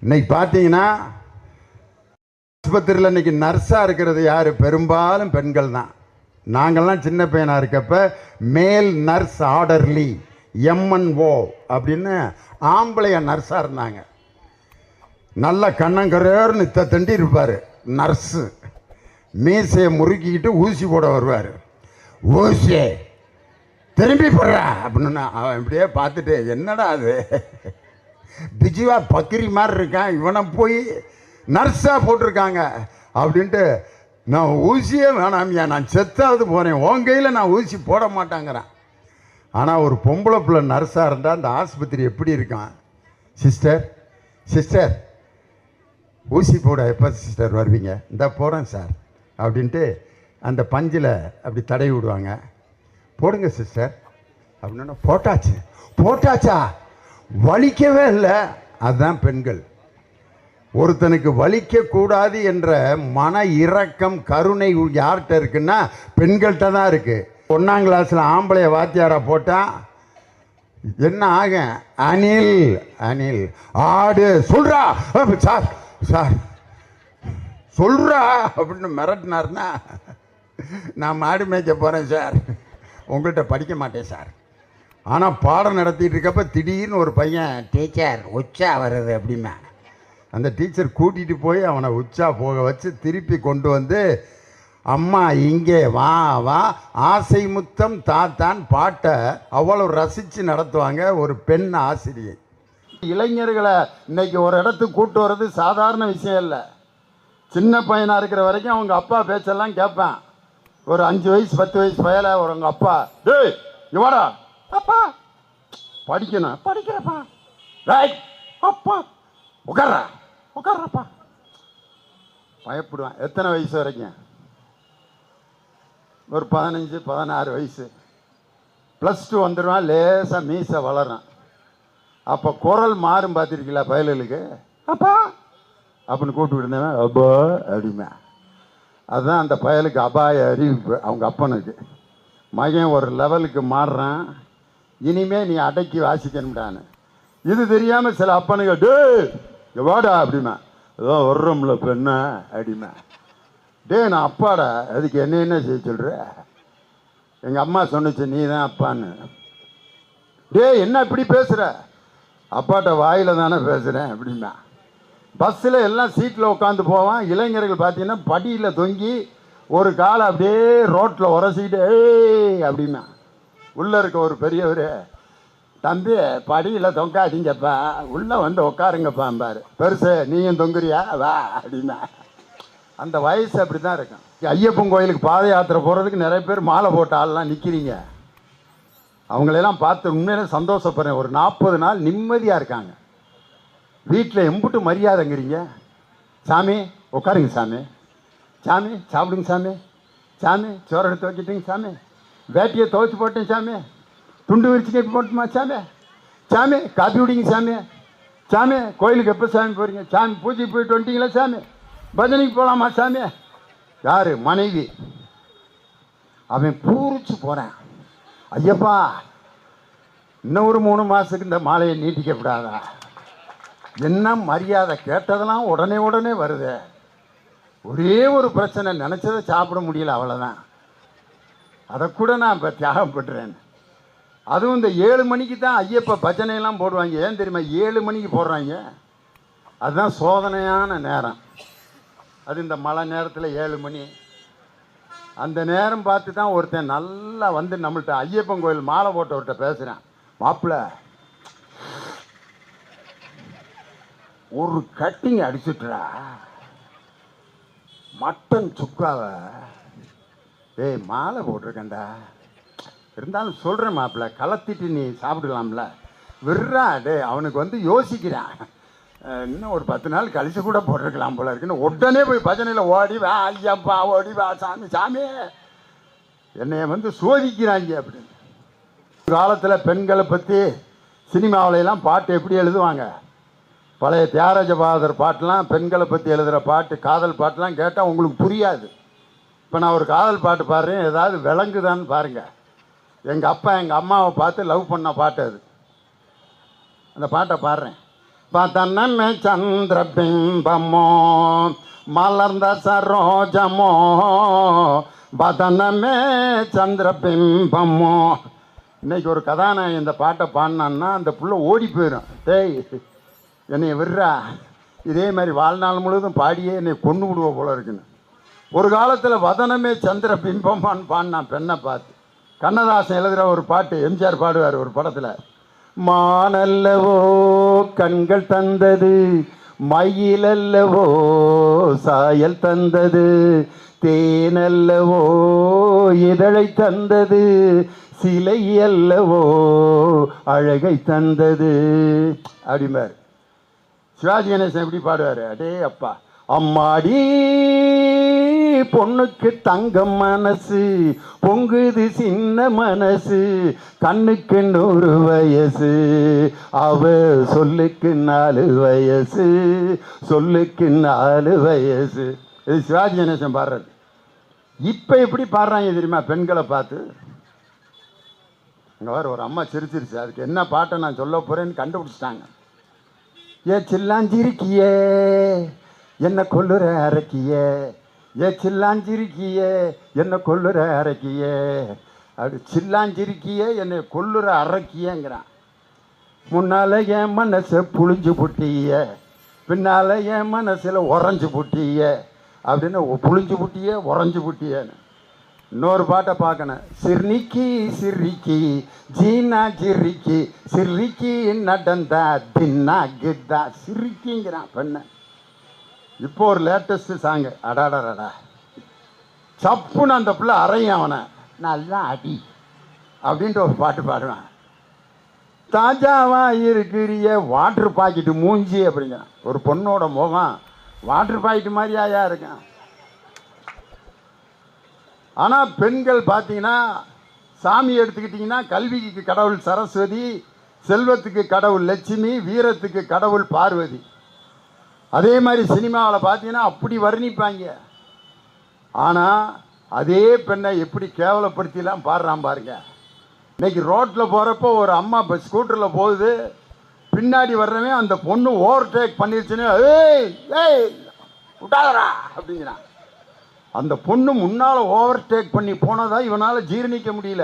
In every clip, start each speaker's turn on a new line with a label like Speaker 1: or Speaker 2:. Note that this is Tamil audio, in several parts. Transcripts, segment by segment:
Speaker 1: இன்னைக்கு பார்த்தீங்கன்னா ஆஸ்பத்திரியில் இன்னைக்கு நர்ஸாக இருக்கிறது யார்? பெரும்பாலும் பெண்கள் தான். நாங்கள்லாம் சின்ன பையனாக இருக்கப்ப மேல் நர்ஸ் ஆர்டர்லி எம்என்ஓ அப்படின்னு ஆம்பளைய நர்ஸாக இருந்தாங்க. நல்ல கண்ணங்கரேர்னு தண்டி இருப்பார் நர்ஸு. மீசையை முறுக்கிக்கிட்டு ஊசி போட வருவார். ஊசியே திரும்பி போடுறா அப்படின்னு அவன் இப்படியே பார்த்துட்டு, என்னடா அது பிஜுவா பக்கிரி மாதிரி இருக்கான், இவனை போய் நர்ஸாக போட்டிருக்காங்க அப்படின்ட்டு, நான் ஊசியே வேணாமியா, நான் செத்தாவது போகிறேன், உன் கையில் நான் ஊசி போட மாட்டாங்கிறான். ஆனால் ஒரு பொம்பளை பிள்ளை நர்ஸாக இருந்தால் அந்த ஆஸ்பத்திரி எப்படி இருக்கான்? சிஸ்டர் சிஸ்டர் ஊசி போட எப்போ சிஸ்டர் வருவீங்க? இந்த போகிறேன் சார் அப்படின்ட்டு அந்த பஞ்சில் அப்படி தடவி விடுவாங்க. போடுங்க சிஸ்டர் அப்படின்னா போட்டாச்சு. போட்டாச்சா? வலிக்கவே இல்லை. அதுதான் பெண்கள். ஒருத்தனுக்கு வலிக்கக்கூடாது என்ற மன இரக்கம் கருணை யார்கிட்ட இருக்குன்னா பெண்கள்கிட்ட தான் இருக்குது. 1ஆம் கிளாஸில் ஆம்பளைய வாத்தியாராக போட்டால் என்ன ஆகும்? அனில் அனில் ஆடு சொல்கிறா சார் சார் சொல்கிறா அப்படின்னு மிரட்டினார்னா, நான் மாடு மேய்க்க போகிறேன் சார், உங்கள்கிட்ட படிக்க மாட்டேன் சார். ஆனால் பாடம் நடத்திட்டு இருக்கப்ப திடீர்னு ஒரு பையன், டீச்சர் உச்சா வருது அப்படின்னா, அந்த டீச்சர் கூட்டிகிட்டு போய் அவனை உச்சா போக வச்சு திருப்பி கொண்டு வந்து, அம்மா இங்கே வா வா ஆசை முத்தம் தாத்தான் பாட்டை அவ்வளோ ரசித்து நடத்துவாங்க ஒரு பெண் ஆசிரியை. இளைஞர்களை இன்னைக்கு ஒரு இடத்துக்கு கூட்டு வர்றது சாதாரண விஷயம் இல்லை. சின்ன பையனாக இருக்கிற வரைக்கும் அவங்க அப்பா பேச்செல்லாம் கேட்பேன். ஒரு 5 வயசு 10 வயசு பயல ஒரு அவங்க அப்பா, டேய் இவாடா அப்பா படிக்கணும், படிக்கிறப்பா, ரைட் அப்பா உட்கார்றா உட்கார்றப்பா, பயப்படுவேன். எத்தனை வயசு வரைக்கும்? ஒரு 15 16 வயசு. +2 வந்துடுவான், லேசாக மீசை வளரும். அப்போ குரல் மாறும் பார்த்துருக்கீங்களா பயலுக்கு? அப்பா அப்படின்னு கூப்பிட்டு இருந்தவன் அப்பா அப்படிமே. அதுதான் அந்த பயலுக்கு அபாய அறிவிப்பு அவங்க அப்பனுக்கு. மகன் ஒரு லெவலுக்கு மாறுறான், இனிமே நீ அடக்கி வாசிக்கணும்டான்னு. இது தெரியாமல் சில அப்பனுங்க டே வாடா அப்படிமா, ஏதோ வர்றோம்ல பெண்ண அப்படிமா. டே நான் அப்பாடா, அதுக்கு என்ன செய்ய சொல்கிற? எங்கள் அம்மா சொன்னிச்சு நீ தான் அப்பான்னு. டே என்ன இப்படி பேசுகிற? அப்பாட்ட வாயில் தானே பேசுகிறேன் அப்படின்னா. பஸ்ஸில் எல்லாம் சீட்டில் உட்காந்து போவான். இளைஞர்கள் பார்த்தீங்கன்னா படியில் தொங்கி ஒரு காலை அப்படியே ரோட்டில் உரசிக்கிட்டு ஏய் அப்படின்னா. உள்ளே இருக்க ஒரு பெரியவர், தம்பி படியில் தொங்காதீங்கப்பா, உள்ளே வந்து உட்காருங்கப்பாம்பார். பெருசு நீயும் தொங்குறியா வா அப்படின்னா. அந்த வயசு அப்படி தான் இருக்கும். ஐயப்பன் கோயிலுக்கு பாத யாத்திரை போகிறதுக்கு நிறைய பேர் மாலை போட்ட ஆள்லாம் நிற்கிறீங்க. அவங்களெல்லாம் பார்த்து உண்மையிலே சந்தோஷப்படுறேன். ஒரு 40 நாள் நிம்மதியாக இருக்காங்க. வீட்டில் எம்புட்டு மரியாதைங்கிறீங்க. சாமி உட்காருங்க சாமி, சாமி சாப்பிடுங்க சாமி, சாமி சோறு எடுத்து வைக்கிட்டீங்க சாமி, வேட்டியை துவைச்சி போட்டேன் சாமி, துண்டு விரிச்சு கட்டி போட்டுமா சாமி, சாமி காப்பி விடிங்க சாமி, சாமி கோயிலுக்கு எப்போ சாமி போகிறீங்க? சாமி பூஜைக்கு போயிட்டு வந்துட்டீங்களா சாமி? பஜனைக்கு போகலாமா சாமி? யார்? மனைவி. அவன் பூரிச்சு போகிறேன், ஐயப்பா இன்னும் ஒரு 3 மாதத்துக்கு இந்த மாலையை நீட்டிக்கப்படாதா? என்ன மரியாதை! கேட்டதெல்லாம் உடனே வருது. ஒரே ஒரு பிரச்சனை, நினச்சதை சாப்பிட முடியல, அவ்வளோதான். அதை கூட நான் இப்போ தியாகம் பண்ணுறேன். அதுவும் இந்த 7 மணிக்கு தான் ஐயப்ப பஜனையெல்லாம் போடுவாங்க. ஏன் தெரியுமா 7 மணிக்கு போடுறாங்க? அதுதான் சோதனையான நேரம். அது இந்த மழை நேரத்தில் 7 மணி. அந்த நேரம் பார்த்து தான் ஒருத்தன் நல்லா வந்து நம்மள்கிட்ட ஐயப்பன் கோயில் மாலை போட்டவர்கிட்ட பேசுகிறேன். மாப்பிள்ள ஒரு கட்டிங் அடிச்சுட்டுறா மட்டன் சுக்காவை. ஏய் மாலை போட்டிருக்கேன்டா, இருந்தாலும் சொல்கிறேன் மாப்பிள்ள, கலத்திட்டு நீ சாப்பிடலாம்ல, விடுறா. டே அவனுக்கு வந்து யோசிக்கிறான், இன்னும் ஒரு 10 நாள் கழிச்சு கூட போட்டிருக்கலாம் போல இருக்குன்னு உடனே போய் பஜனையில் ஓடி வா ஐயப்பா, ஓடி வா சாமி சாமி, என்னைய வந்து சோதிக்கிறாங்க அப்படின்னு. காலத்தில் பெண்களை பற்றி சினிமாவிலெல்லாம் பாட்டு எப்படி எழுதுவாங்க? பழைய தியாகராஜ பாகவதர் பாட்டெலாம் பெண்களை பற்றி எழுதுகிற பாட்டு, காதல் பாட்டெலாம் கேட்டால் உங்களுக்கு புரியாது. இப்போ நான் ஒரு காதல் பாட்டு பாடுறேன், ஏதாவது விளங்குதான்னு பாருங்கள். எங்கள் அப்பா எங்கள் அம்மாவை பார்த்து லவ் பண்ண பாட்டு அது. அந்த பாட்டை பாடுறேன். பதனமே சந்திர பிம்பமோ மலர்ந்த சரோஜமோ பதனமே சந்திர பிம்பமோ. இன்னைக்கு ஒரு கதாநாயகன் இந்த பாட்டை பாடினான்னா அந்த புள்ள ஓடி போயிடும். டேய் என்னை விடுறா, இதே மாதிரி வாழ்நாள் முழுவதும் பாடியே என்னை கொண்டு விடுவோம் போல இருக்குன்னு. ஒரு காலத்தில் வதனமே சந்திர பிம்பமான்னு பாடினான் பெண்ணை பார்த்து. கண்ணதாசன் எழுதுகிற ஒரு பாட்டு எம்ஜிஆர் பாடுவார் ஒரு படத்தில். மானல்லவோ கண்கள் தந்தது, மயிலல்லவோ சாயல் தந்தது, தேனல்லவோ இதழை தந்தது, சிலை அல்லவோ அழகை தந்தது அப்படிம்பார். சிவாஜி கணேசன் எப்படி பாடுவார்? அடே அப்பா, அம்மாடி பொண்ணுக்கு தங்கம் மனசு, பொங்குது சின்ன மனசு, கண்ணுக்கு 100 வயசு, அவ சொல்லுக்கு 4 வயசு, சொல்லுக்கு 4 வயசு. இது சிவாஜி கணேசன் பாடுறது. இப்போ எப்படி பாடுறாங்க தெரியுமா? பெண்களை பார்த்து. அங்கே ஒரு அம்மா சிரிச்சிருச்சு. அதுக்கு என்ன பாட்டை நான் சொல்ல போகிறேன்னு கண்டுபிடிச்சிட்டாங்க. ஏ சில்லாஞ்சிருக்கியே என்ன கொல்லுற அரைக்கியே, ஏ சில்லாஞ்சிருக்கியே என்ன கொல்லுற அரைக்கியே, அப்படி சில்லாஞ்சிருக்கியே என்னை கொல்லுற அரைக்கியேங்கிறான். முன்னால் என் மனசை புழிஞ்சு புட்டிய, பின்னால் என் மனசில் உறைஞ்சி புட்டிய அப்படின்னு புழிஞ்சு புட்டிய உறைஞ்சி புட்டியன்னு. இன்னொரு பாட்டை பார்க்கணும். சிரிக்கி சிரிக்கி ஜீனா சிரிக்கி சிரிக்கி நடந்தா தின்னா கிட்டா சிரிக்கிங்கிறான் பெண்ணை. இப்போ ஒரு லேட்டஸ்ட் சாங்கு, அடாடா சப்புன்னு அந்த பிள்ளை அறையும் அவனை நல்லா அடி அப்படின்ட்டு ஒரு பாட்டு பாடுவான். தாஜாவா இருக்கிறிய வாட்டர் பாக்கெட்டு மூஞ்சி அப்படிங்கிறான். ஒரு பொண்ணோட முகம் வாட்டர் பாக்கெட்டு மாதிரியா இருக்கான். ஆனால் பெண்கள் பார்த்தீங்கன்னா, சாமி எடுத்துக்கிட்டிங்கன்னா கல்விக்கு கடவுள் சரஸ்வதி, செல்வத்துக்கு கடவுள் லட்சுமி, வீரத்துக்கு கடவுள் பார்வதி. அதே மாதிரி சினிமாவில் பார்த்தீங்கன்னா அப்படி வர்ணிப்பாங்க. ஆனால் அதே பெண்ணை எப்படி கேவலப்படுத்திலாம் பாடுறான் பாருங்க. இன்னைக்கு ரோட்டில் போகிறப்போ ஒரு அம்மா இப்போ ஸ்கூட்டரில் போகுது, பின்னாடி வர்றவன் அந்த பொண்ணு ஓவர்டேக் பண்ணிருச்சுன்னு ஏய் ஏய் விட்டாதரா அப்படிங்கிறான். அந்த பொண்ணு முன்னால் ஓவர்டேக் பண்ணி போனதா இவனால் ஜீரணிக்க முடியல.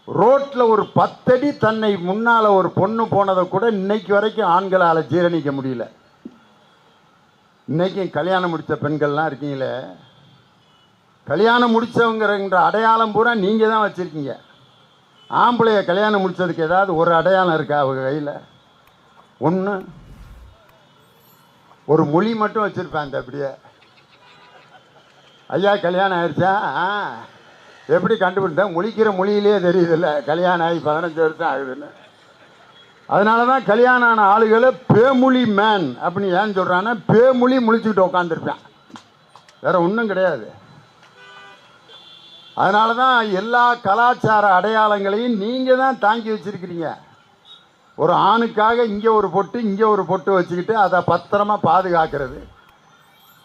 Speaker 1: ரோட்டில் ஒரு 10 அடி தன்னை முன்னால் ஒரு பொண்ணு போனதை கூட இன்னைக்கு வரைக்கும் ஆண்களால் ஜீரணிக்க முடியல. இன்றைக்கும் கல்யாணம் முடித்த பெண்கள்லாம் இருக்கீங்களே, கல்யாணம் முடித்தவங்கிற அடையாளம் பூரா நீங்கள் தான் வச்சுருக்கீங்க. ஆம்பளைய கல்யாணம் முடித்ததுக்கு ஏதாவது ஒரு அடையாளம் இருக்கா அவங்க கையில்? ஒன்று ஒரு மொழி மட்டும் வச்சுருப்பேன். அந்த அப்படியே ஐயா கல்யாணம் ஆயிடுச்சா எப்படி கண்டுபிடித்தேன்? முழிக்கிற மொழியிலே தெரியுதில்ல கல்யாணம் ஆகி 15 வருஷம் ஆகுதுன்னு. அதனால தான் கல்யாணம் ஆன ஆளுகளை பேமொழி மேன் அப்படின்னு ஏன்னு சொல்கிறான்னா, பேமொழி முழிச்சுக்கிட்டு உட்காந்துருப்பேன், வேற ஒன்றும் கிடையாது. அதனால தான் எல்லா கலாச்சார அடையாளங்களையும் நீங்கள் தான் தாங்கி வச்சுருக்கிறீங்க. ஒரு ஆணுக்காக இங்கே ஒரு பொட்டு இங்கே ஒரு பொட்டு வச்சுக்கிட்டு அதை பத்திரமா பாதுகாக்கிறது.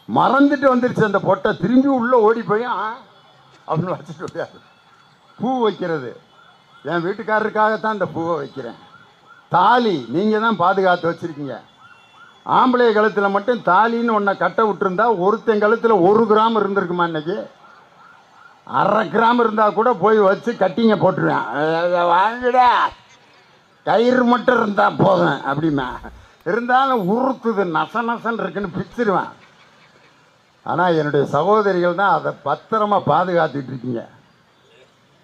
Speaker 1: மறந்துட்டு வந்துருச்சு அந்த பொட்டை, திரும்பி உள்ளே ஓடி போய் அப்படின்னு வச்சுட்டு முடியாது. பூ வைக்கிறது என் வீட்டுக்காரருக்காகத்தான் இந்த பூவை வைக்கிறேன். தாலி நீங்கள் தான் பாதுகாத்து வச்சுருக்கீங்க. ஆம்பளை கழுத்தில் மட்டும் தாலின்னு ஒன்றை கட்ட விட்டுருந்தா ஒருத்தன் கழுத்தில் 1 கிராம் இருந்திருக்குமா? இன்னைக்கு 1/2 கிராம் இருந்தால் கூட போய் வச்சு கட்டிங்க போட்டுருவேன். வாங்கிடா கயிறு மட்டும் இருந்தால் போதும் அப்படிமா. இருந்தாலும் உறுத்துது, நச நசன் இருக்குன்னு பிச்சிருவேன். ஆனால் என்னுடைய சகோதரிகள் தான் அதை பத்திரமா பாதுகாத்துட்டு இருக்கீங்க.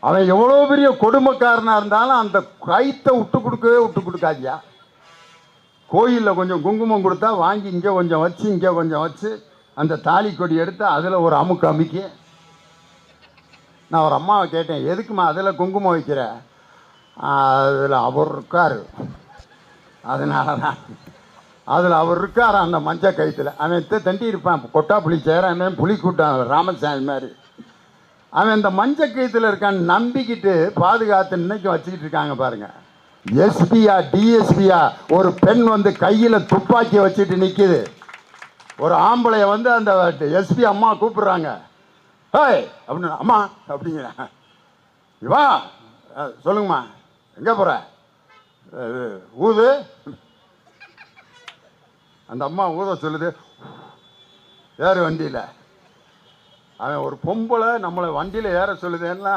Speaker 1: அவன் எவ்வளோ பெரிய கொடுமைக்காரனாக இருந்தாலும் அந்த கைத்தை விட்டு கொடுக்காதியா. கோயிலில் கொஞ்சம் குங்குமம் கொடுத்தா வாங்கி இங்கே கொஞ்சம் வச்சு இங்கே கொஞ்சம் வச்சு அந்த தாலி கொடி எடுத்து அதில் ஒரு அமுக்கு அமுக்கி. நான் ஒரு அம்மாவை கேட்டேன், எதுக்குமா அதில் குங்குமம் வைக்கிற? அதில் அவர் இருக்கார், அதனால தான். அதில் அவர் இருக்கார் அந்த மஞ்சள் கயிற்றுல. அவன் தண்டி இருப்பான், கொட்டா புளி சேரான், புளி கூட்டான் ராமசாமி மாதிரி. அவன் இந்த மஞ்சள் கயிற்றுல இருக்கான்னு நம்பிக்கிட்டு பாதுகாத்து இன்னைக்கு வச்சுக்கிட்டு இருக்காங்க பாருங்க. எஸ்பியா டிஎஸ்பியா ஒரு பெண் வந்து கையில் துப்பாக்கி வச்சுட்டு நிற்கிது. ஒரு ஆம்பளைய வந்து அந்த எஸ்பி அம்மா கூப்பிடுறாங்க, ஹேய் அப்படின்னு. அம்மா அப்படிங்கிறான். இவா சொல்லுங்கம்மா, எங்கே போகிற? ஊது அந்த அம்மா ஊத சொல்லுது, ஏறு வண்டியில். அவன் ஒரு பொம்பளை நம்மளை வண்டியில் ஏற சொல்லுதுன்னா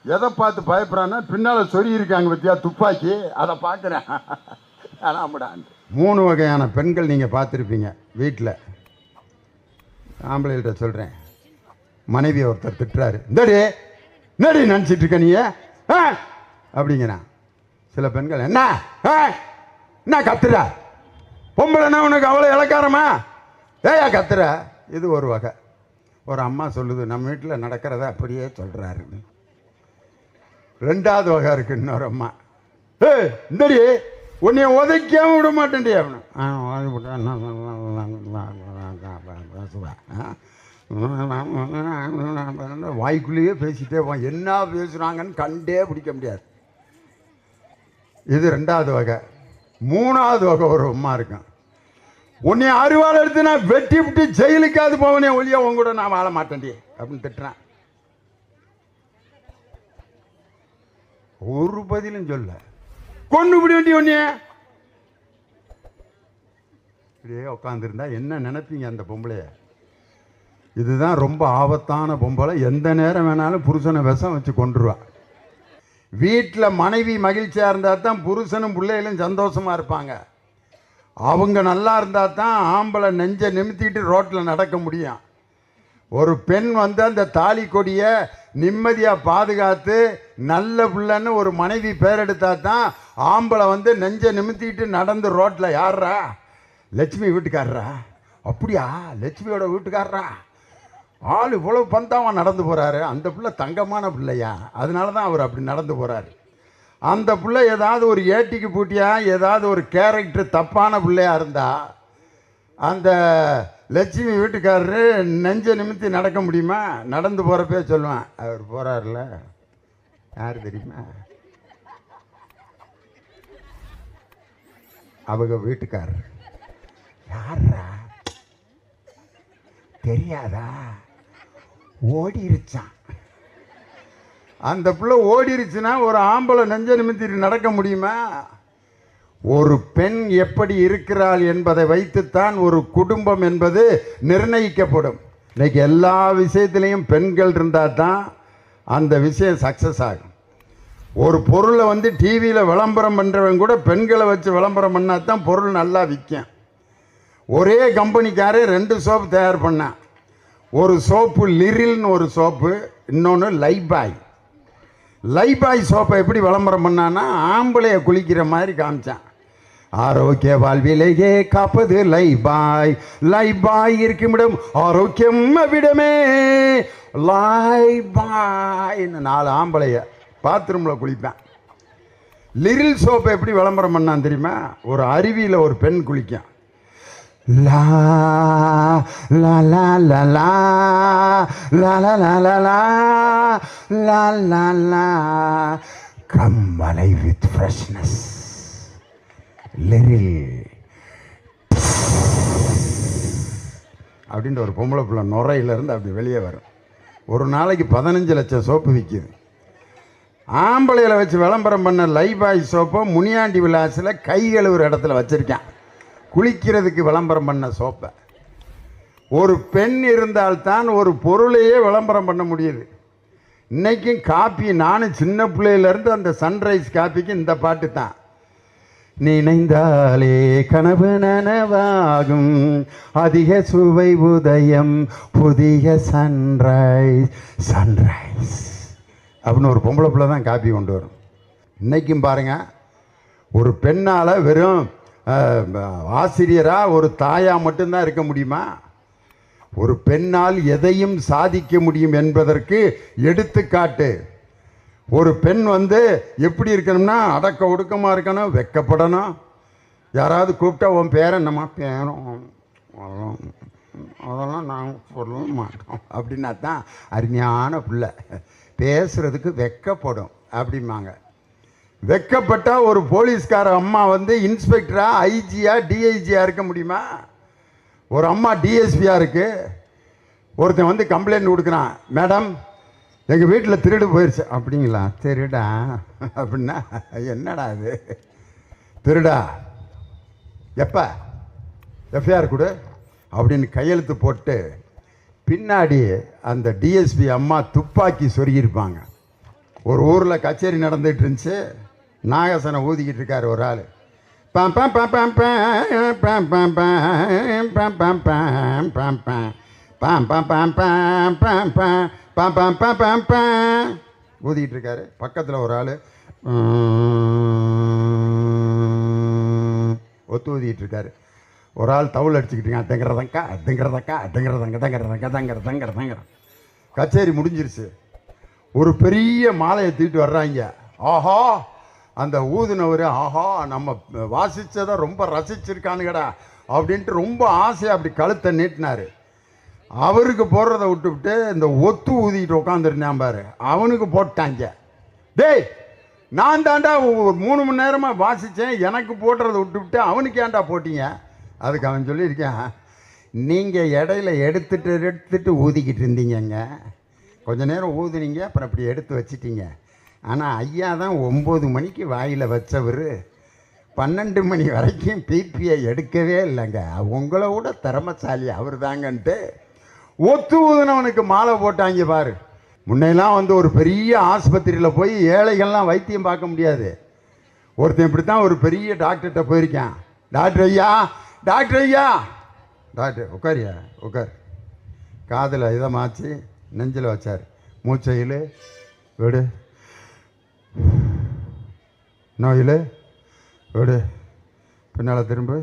Speaker 1: எதை பார்த்து பயப்படுறான்னா, பின்னால் சொல்லி இருக்காங்க பற்றியா துப்பாக்கி, அதை பார்க்குறேன். ஆனால் 3 வகையான பெண்கள் நீங்கள் பார்த்துருப்பீங்க வீட்டில். ஆம்பளைகிட்ட சொல்கிறேன், மனைவி ஒருத்தர் திட்டுறாரு, இந்தடி என்னடி நினச்சிட்டு இருக்க நீ அப்படிங்கிறான். சில பெண்கள் என்ன கத்துற, பொம்பளைன்னா உனக்கு அவ்வளோ இலக்காரமா, ஏயா கத்துற. இது ஒரு வகை. ஒரு அம்மா சொல்லுது, நம்ம வீட்டில் நடக்கிறத அப்படியே சொல்கிறாருன்னு. 2வது வகை இருக்கு. இன்னொரு அம்மா, இந்தடி உன்னைய உதைக்காம விட மாட்டேன்டி அவனு. வாய்க்குள்ளேயே பேசிட்டே போவான், என்ன பேசுகிறாங்கன்னு கண்டே பிடிக்க முடியாது. இது 2வது வகை. 3வது வகை ஒரு அம்மா இருக்கும், உன்னை அறுவாள் எடுத்து நான் வெட்டி விட்டு ஜெயிலுக்காது போவனே ஒழிய உன் கூட நான் வாழ மாட்டேன்டி அப்படின்னு திட்டுறேன். ஒரு பதிலும் சொல்ல, கொண்டு விட வேண்டிய ஒன்னே இப்படியே உட்காந்துருந்தா என்ன நினைப்பீங்க அந்த பொம்பளைய? இதுதான் ரொம்ப ஆபத்தான பொம்பளை. எந்த நேரம் வேணாலும் புருஷனை விஷம் வச்சு கொண்டுருவா. வீட்டில் மனைவி மகிழ்ச்சியாக இருந்தால் தான் புருஷனும் பிள்ளைகளும் சந்தோஷமாக இருப்பாங்க. அவங்க நல்லா இருந்தால் தான் ஆம்பளை நெஞ்சை நிமித்திட்டு ரோட்டில் நடக்க முடியும். ஒரு பெண் வந்து அந்த தாலி கொடியை நிம்மதியாக பாதுகாத்து நல்ல பிள்ளைன்னு ஒரு மனைவி பேர் எடுத்தா தான் ஆம்பளை வந்து நெஞ்சை நிமித்திட்டு நடந்து ரோட்டில், யார்ரா, லட்சுமி வீட்டுக்காரரா, அப்படியா லட்சுமியோட வீட்டுக்காரரா, ஆள் இவ்வளவு பந்தாவன் நடந்து போகிறாரு, அந்த பிள்ளை தங்கமான பிள்ளையா, அதனால தான் அவர் அப்படி நடந்து போகிறாரு. அந்த பிள்ளை ஏதாவது ஒரு ஏட்டிக்கு பூட்டியா ஏதாவது ஒரு கேரக்டர் தப்பான பிள்ளையா இருந்தா அந்த லட்சுமி வீட்டுக்காரரு நெஞ்ச நிமித்தி நடக்க முடியுமா? நடந்து போகிறப்பே சொல்லுவேன், அவர் போகிறார்ல, யார் தெரியுமா, அவங்க வீட்டுக்காரர். யாரா தெரியாதா? ஓடிருச்சான். அந்த பிள்ளை ஓடிருச்சுன்னா ஒரு ஆம்பளை நெஞ்ச நிமித்திட்டு நடக்க முடியுமா? ஒரு பெண் எப்படி இருக்கிறாள் என்பதை வைத்துத்தான் ஒரு குடும்பம் என்பது நிர்ணயிக்கப்படும். இன்னைக்கு எல்லா விஷயத்திலையும் பெண்கள் இருந்தால் தான் அந்த விஷயம் சக்ஸஸ் ஆகும். ஒரு பொருளை வந்து டிவியில் விளம்பரம் பண்ணுறவங்க கூட பெண்களை வச்சு விளம்பரம் பண்ணால் தான் பொருள் நல்லா விற்கும். ஒரே கம்பெனிக்காரே 2 சோப்பு தயார் பண்ணான். ஒரு சோப்பு லிரில்னு ஒரு சோப்பு, இன்னொன்று லைபாய். லைபாய் சோப்பை எப்படி விளம்பரம் பண்ணான்னா, ஆம்பளைய குளிக்கிற மாதிரி காமிச்சான். ஆரோக்கிய வாழ்விலேயே காப்பது லைபாய், லைபாய் இருக்குமிடம் ஆரோக்கியம் விடமே, லைபாய்ன்னு 4 ஆம்பளைய பாத்ரூமில் குளிப்பேன். லிரில் சோப்பை எப்படி விளம்பரம் பண்ணான் தெரியுமா? ஒரு அருவியில் ஒரு பெண் குளிக்கும். லா லா லா லா லா லா லா லா லா லா லா லா come alive with freshness Liril அப்படின்ற ஒரு பொம்பளை பிள்ளை நுரையிலேருந்து அப்படி வெளியே வரும். ஒரு நாளைக்கு 15 லட்சம் சோப்பு விற்கிது. ஆம்பளையில் வச்சு விளம்பரம் பண்ண லைபாய் சோப்பை முனியாண்டி விலாசில் கை கழுவுற இடத்துல வச்சுருக்கேன். குளிக்கிறதுக்கு விளம்பரம் பண்ண சோப்பை. ஒரு பெண் இருந்தால்தான் ஒரு பொருளையே விளம்பரம் பண்ண முடியுது. இன்றைக்கும் காப்பி, நானும் சின்ன பிள்ளையிலேருந்து அந்த சன்ரைஸ் காப்பிக்கு இந்த பாட்டு தான். நினைந்தாலே கனவு நனவாகும், அதிக சுவை உதயம் புதிய சன்ரைஸ் சன்ரைஸ் அப்படின்னு ஒரு பொம்பளை பிள்ளை தான் காப்பி கொண்டு வரும். இன்றைக்கும் பாருங்கள், ஒரு பெண்ணால் வெறும் ஆசிரியராக ஒரு தாயாக மட்டும்தான் இருக்க முடியுமா? ஒரு பெண்ணால் எதையும் சாதிக்க முடியும் என்பதற்கு எடுத்துக்காட்டு. ஒரு பெண் வந்து எப்படி இருக்கணும்னா, அடக்க ஒடுக்கமாக இருக்கணும், வெக்கப்படணும். யாராவது கூப்பிட்டா உன் பேர் என்னம்மா, பேரும் அதெல்லாம் நாங்கள் சொல்ல மாட்டோம் அப்படின்னா தான் அருமையான பிள்ளை. பேசுகிறதுக்கு வெக்கப்படும் அப்படிம்பாங்க. வெக்கப்பட்டால் ஒரு போலீஸ்கார அம்மா வந்து இன்ஸ்பெக்டரா, ஐஜியா, டிஐஜியா இருக்க முடியுமா? ஒரு அம்மா டிஎஸ்பியாக இருக்குது. ஒருத்தன் வந்து கம்ப்ளைண்ட் கொடுக்குறான், மேடம் எங்கள் வீட்டில் திருடு போயிடுச்சு. அப்படிங்களா? திருடா அப்படின்னா என்னடா அது திருடா? எப்போ? எஃப்ஐஆர் கொடு அப்படின்னு கையெழுத்து போட்டு பின்னாடி அந்த டிஎஸ்பி அம்மா துப்பாக்கி சொருகியிருப்பாங்க. ஒரு ஊரில் கச்சேரி நடந்துகிட்டு இருந்துச்சு. நாகசனை ஊதிக்கிட்டு இருக்கார் ஒரு ஆள். ஊதிக்கிட்டு இருக்காரு. பக்கத்தில் ஒரு ஆள் ஒத்து ஊதிக்கிட்டு இருக்காரு. ஒரு ஆள் தவுள் அடிச்சுக்கிட்டீங்க. அதுங்கிறதங்கா அதுங்கிறதக்கா அதுங்கிறதங்க தங்கிறதங்க தங்கிற தங்கிற தங்கிற. கச்சேரி முடிஞ்சிருச்சு. ஒரு பெரிய மாலையை தூக்கிட்டு வர்றாங்க. ஆஹா, அந்த ஊதுனவர் ஆஹா நம்ம வாசித்ததை ரொம்ப ரசிச்சிருக்கானுங்கடா அப்படின்ட்டு ரொம்ப ஆசையாக அப்படி கழுத்தை நீட்டினார். அவருக்கு போடுறத விட்டுவிட்டு இந்த ஒத்து ஊதிக்கிட்டு உட்காந்துருந்தான் பாரு, அவனுக்கு போட்டாங்க. டேய், நான் தாண்டா ஒரு 3 மணி நேரமாக வாசித்தேன், எனக்கு போடுறத விட்டுவிட்டு அவனுக்கு ஏன்டா போட்டீங்க? அதுக்கு அவன் சொல்லியிருக்கேன், நீங்கள் இடையில எடுத்துட்டு ஊதிக்கிட்டு இருந்தீங்கங்க. கொஞ்ச நேரம் ஊதுனீங்க, அப்புறம் அப்படி எடுத்து வச்சிட்டீங்க. ஆனால் ஐயா தான் 9 மணிக்கு வாயில் வச்சவர் 12 மணி வரைக்கும் பிபிஐ எடுக்கவே இல்லைங்க. உங்களை விட திறமசாலி அவர் தாங்கன்ட்டு ஒத்து ஊதுனவனுக்கு மாலை போட்டாங்க பாரு. முன்னெல்லாம் வந்து ஒரு பெரிய ஆஸ்பத்திரியில் போய் ஏழைகள்லாம் வைத்தியம் பார்க்க முடியாது. ஒருத்தன் இப்படி தான் ஒரு பெரிய டாக்டர்கிட்ட போயிருக்கான். டாக்டர் ஐயா, டாக்டர் ஐயா, டாக்டர் உட்காரியா உட்கார். காதில் இதை மாற்றி நெஞ்சில் வச்சார். மூச்சையில் விடு, நோயில் விடு, பின்னால் திரும்ப,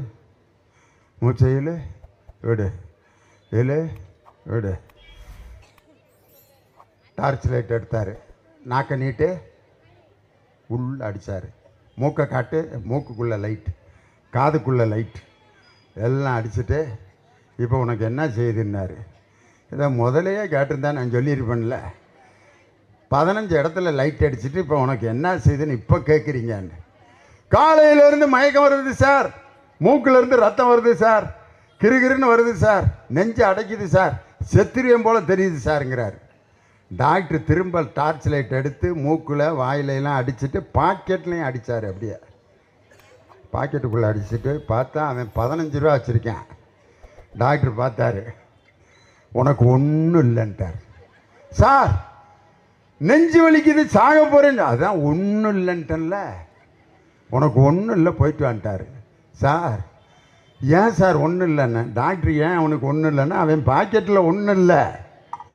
Speaker 1: மூச்சையில் விடு, இல் விடு. டார்ச் லைட் எடுத்தார். நாக்கை நீட்டு உள்ள அடித்தார். மூக்கை காட்டு, மூக்குக்குள்ளே லைட், காதுக்குள்ளே லைட், எல்லாம் அடிச்சுட்டு இப்போ உனக்கு என்ன செய்யுதுன்னாரு. இதை முதலையே கேட்டிருந்தா நான் சொல்லியிருப்பேன்ல. 15 இடத்துல லைட் அடிச்சுட்டு இப்போ உனக்கு என்ன செய்யுதுன்னு இப்போ கேட்குறீங்கன்னு. காலையிலேருந்து மயக்கம் வருது சார், மூக்கிலேருந்து ரத்தம் வருது சார், கிருகிருன்னு வருது சார், நெஞ்சு அடைக்குது சார், செத்திரியம் போல் தெரியுது சாருங்கிறார். டாக்டர் திரும்ப டார்ச் லைட் எடுத்து மூக்கில் வாயிலெல்லாம் அடிச்சுட்டு பாக்கெட்லேயும் அடித்தார். அப்படியே பாக்கெட்டுக்குள்ளே அடிச்சுட்டு பார்த்தா அவன் 15 ரூபா வச்சுருக்கேன். டாக்டர் பார்த்தாரு, உனக்கு ஒன்றும் இல்லைன்ட்டார். சார் நெஞ்சு வலிக்குது, சாக போகிறேன். அதான் ஒன்றும் இல்லைன்ட்டன்ல, உனக்கு ஒன்றும் இல்லை, போயிட்டு வந்துட்டார். சார் ஏன் சார் ஒன்றும் இல்லைன்னு. டாக்டர் ஏன் அவனுக்கு ஒன்றும் இல்லைன்னா, அவன் பாக்கெட்டில் ஒன்றும் இல்லை,